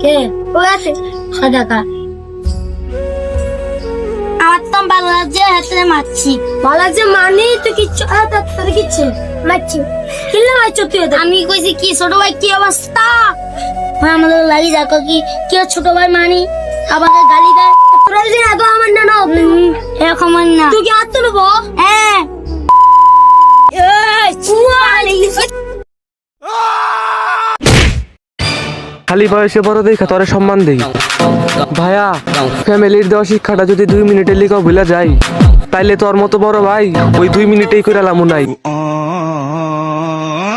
কে ও আছে সাদাকা আমার তো ভালো লাগছে হাতে মারছি ভালো লাগছে মানে তুই কিচ্ছু তোর কিচ্ছু মারছি কিল্লা মারছো তুই আমি কইছি কি ছোট ভাই কি অবস্থা আমাদের লাগি যাকো কি কি ছোট ভাই মানি আমাদের গালি দেয় তোরা যদি আগে আমার না নাও এরকম না তুই কি হাত তুলবো হ্যাঁ খালি বয়সে বড় দেখা তোরে সম্মান দেই ভাইয়া ফ্যামিলির দেওয়া শিক্ষাটা যদি 2 মিনিটের লিখাও ভুলা যায় তাইলে তোর মতো বড় ভাই ওই 2 মিনিটেই করে লামু নাই